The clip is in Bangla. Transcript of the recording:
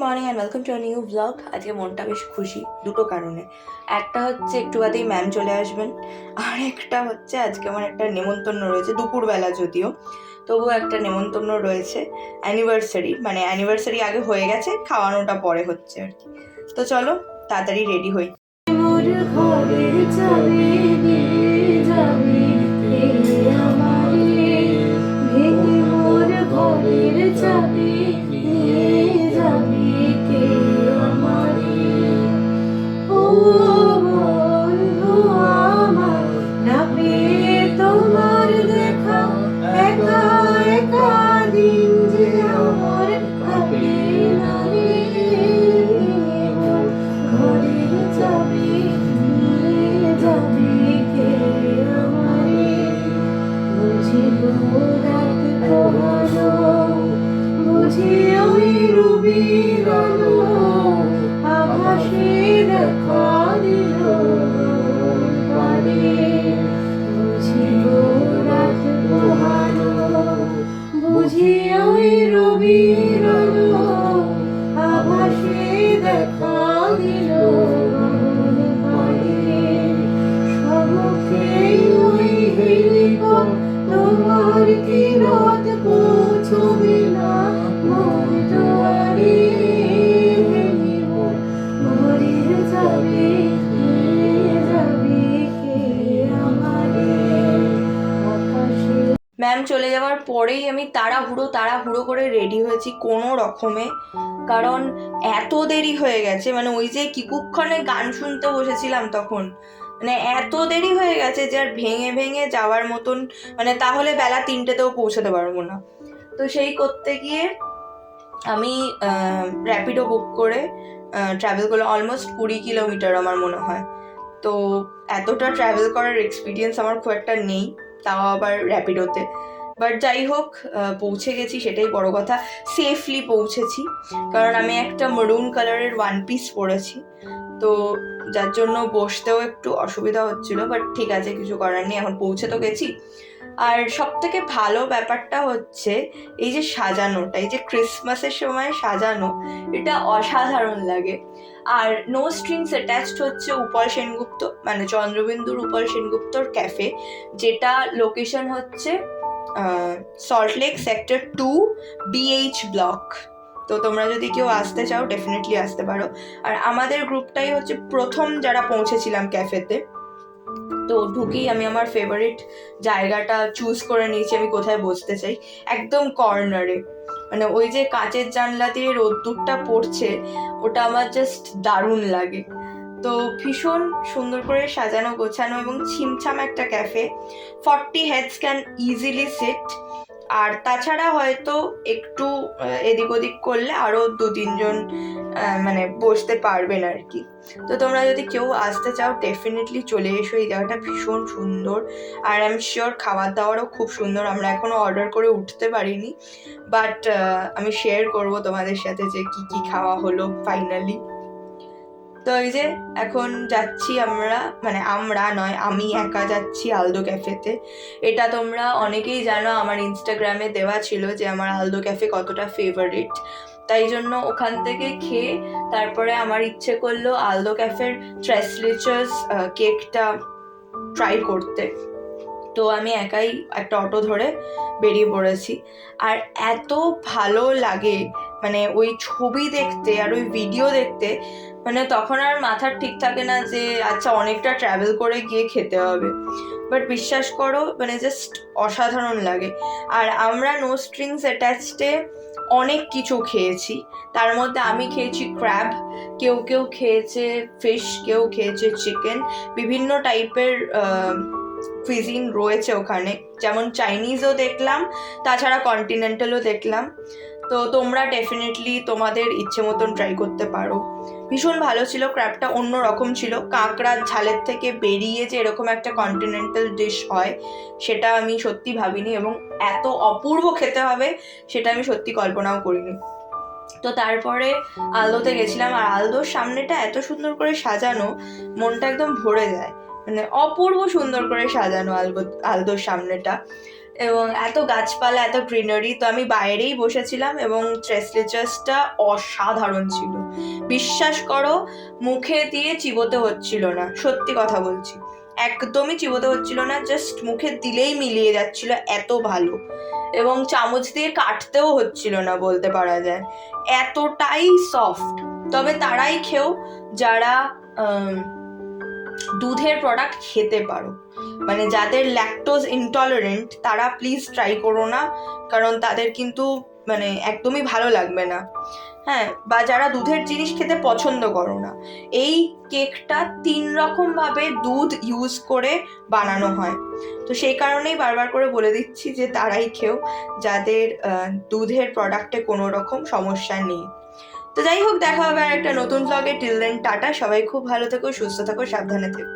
Morning and welcome to a new blog. আজকে মনটা বেশ খুশি দুটো কারণে। একটা হচ্ছে একটু বাদেই ম্যাম চলে আসবেন, আর একটা হচ্ছে আজকে আমার একটা নেমন্তন্ন রয়েছে, দুপুরবেলা যদিও, তবুও একটা নেমন্তন্ন রয়েছে অ্যানিভার্সারি। মানে অ্যানিভার্সারি আগে হয়ে গেছে, খাওয়ানোটা পরে হচ্ছে আর কি। তো চলো তাড়াতাড়ি রেডি হই। ম্যাম চলে যাওয়ার পরেই আমি তাড়াহুড়ো করে রেডি হয়েছি কোনো রকমে, কারণ এত দেরি হয়ে গেছে। মানে ওই যে কিকুক্ষণে গান শুনতে বসেছিলাম তখন, মানে এত দেরি হয়ে গেছে যে আর ভেঙে ভেঙে যাওয়ার মতন, মানে তাহলে বেলা 3টেতেও পৌঁছাতে পারবো না। তো সেই করতে গিয়ে আমি র্যাপিডো বুক করে ট্রাভেল করলাম। অলমোস্ট 20 কিলোমিটার আমার মনে হয়। তো এতটা ট্রাভেল করার এক্সপিরিয়েন্স আমার খুব একটা নেই, তাও আবার র্যাপিডোতে। বাট যাই হোক, পৌঁছে গেছি, সেটাই বড় কথা। সেফলি পৌঁছেছি, কারণ আমি একটা মেরুন কালারের ওয়ান পিস পরেছি, তো যার জন্য বসতেও একটু অসুবিধা হচ্ছিল। বাট ঠিক আছে, কিছু করার নেই, এখন পৌঁছে তো গেছি। আর সব থেকে ভালো ব্যাপারটা হচ্ছে এই যে সাজানোটা, এই যে ক্রিসমাসের সময় সাজানো, এটা অসাধারণ লাগে। আর নো স্ট্রিংস অ্যাটাচড হচ্ছে উৎপল সেনগুপ্ত, মানে চন্দ্রবিন্দুর উৎপল সেনগুপ্তর ক্যাফে, যেটা লোকেশন হচ্ছে সল্টলেক সেক্টর 2 BH ব্লক। তো তোমরা যদি কেউ আসতে চাও ডেফিনেটলি আসতে পারো। আর আমাদের গ্রুপটাই হচ্ছে প্রথম যারা পৌঁছেছিলাম ক্যাফেতে। তো ঢুকেই আমি আমার ফেভারিট জায়গাটা চুজ করে নিয়েছি, আমি কোথায় বসতে চাই। একদম কর্নারে, মানে ওই যে কাঁচের জানলা দিয়ে রোদ্দুরটা পড়ছে, ওটা আমার জাস্ট দারুণ লাগে। তো ভীষণ সুন্দর করে সাজানো গোছানো এবং ছিমছাম একটা cafe. 40 heads can easily sit. আর তাছাড়া হয়তো একটু এদিক ওদিক করলে আরও 2-3 জন মানে বসতে পারবেন আর কি। তো তোমরা যদি কেউ আসতে চাও ডেফিনেটলি চলে এসো, এই জায়গাটা ভীষণ সুন্দর। আর আই এম শিওর খাবার দাবারও খুব সুন্দর। আমরা এখনো অর্ডার করে উঠতে পারিনি, বাট আমি শেয়ার করবো তোমাদের সাথে যে কি কি খাওয়া হলো ফাইনালি। তো এই যে এখন যাচ্ছি আমরা, মানে আমরা নয়, আমি একা যাচ্ছি আলদো ক্যাফেতে। এটা তোমরা অনেকেই জানো, আমার ইনস্টাগ্রামে দেওয়া ছিল যে আমার আলদো ক্যাফে কতটা ফেভারিট। তাই জন্য ওখান থেকে খেয়ে তারপরে আমার ইচ্ছে করলো আলদো ক্যাফের ট্রেসলিচার্স কেকটা ট্রাই করতে। তো আমি একাই একটা অটো ধরে বেরিয়ে পড়েছি। আর এত ভালো লাগে, মানে ওই ছবি দেখতে আর ওই ভিডিও দেখতে, মানে তখন আর মাথার ঠিক থাকে না যে আচ্ছা অনেকটা ট্রাভেল করে গিয়ে খেতে হবে। বাট বিশ্বাস করো, মানে জাস্ট অসাধারণ লাগে। আর আমরা নো স্ট্রিংস অ্যাটাচডে অনেক কিছু খেয়েছি। তার মধ্যে আমি খেয়েছি ক্র্যাব, কেউ কেউ খেয়েছে ফিশ, কেউ খেয়েছে চিকেন। বিভিন্ন টাইপের কুইজিন রয়েছে ওখানে, যেমন চাইনিজও দেখলাম, তাছাড়া কন্টিনেন্টালও দেখলাম। তো তোমরা ডেফিনেটলি তোমাদের ইচ্ছে মতন ট্রাই করতে পারো। ভীষণ ভালো ছিল, ক্র্যাবটা অন্য রকম ছিল। কাঁকড়ার ঝালের থেকে বেরিয়ে যে এরকম একটা কন্টিনেন্টাল ডিশ হয়, সেটা আমি সত্যি ভাবিনি, এবং এত অপূর্ব খেতে হবে সেটা আমি সত্যি কল্পনাও করিনি। তো তারপরে আলদোতে গেছিলাম, আর আলদোর সামনেটা এত সুন্দর করে সাজানো, মনটা একদম ভরে যায়। মানে অপূর্ব সুন্দর করে সাজানো আলদোর সামনেটা। এবং এত গাছপালা, এত গ্রিনারি, তো আমি বাইরেই বসেছিলাম এবং ট্রেসলেচার্সটা অসাধারণ ছিল। বিশ্বাস করো, মুখে দিয়ে চিবোতে হচ্ছিল না, সত্যি কথা বলছি, একদমই চিবোতে হচ্ছিল না, জাস্ট মুখে দিলেই মিলিয়ে যাচ্ছিল, এত ভালো। এবং চামচ দিয়ে কাটতেও হচ্ছিল না বলতে পারা যায়, এতটাই সফট। তবে তারাই খেও যারা দুধের প্রোডাক্ট খেতে পারো, মানে যাদের ল্যাকটোজ ইনটলারেন্ট তারা প্লিজ ট্রাই করো না, কারণ তাদের কিন্তু মানে একদমই ভালো লাগবে না। হ্যাঁ, বা যারা দুধের জিনিস খেতে পছন্দ করো না, এই কেকটা 3 রকম ভাবে দুধ ইউজ করে বানানো হয়। তো সেই কারণেই বারবার করে বলে দিচ্ছি যে তারাই খেও যাদের দুধের প্রোডাক্টে কোনো রকম সমস্যা নেই। তো যাই হোক, দেখা হবে আর একটা নতুন ব্লগে। টিল দেন টাটা, সবাই খুব ভালো থেকো, সুস্থ থাকো, সাবধানে থেকো।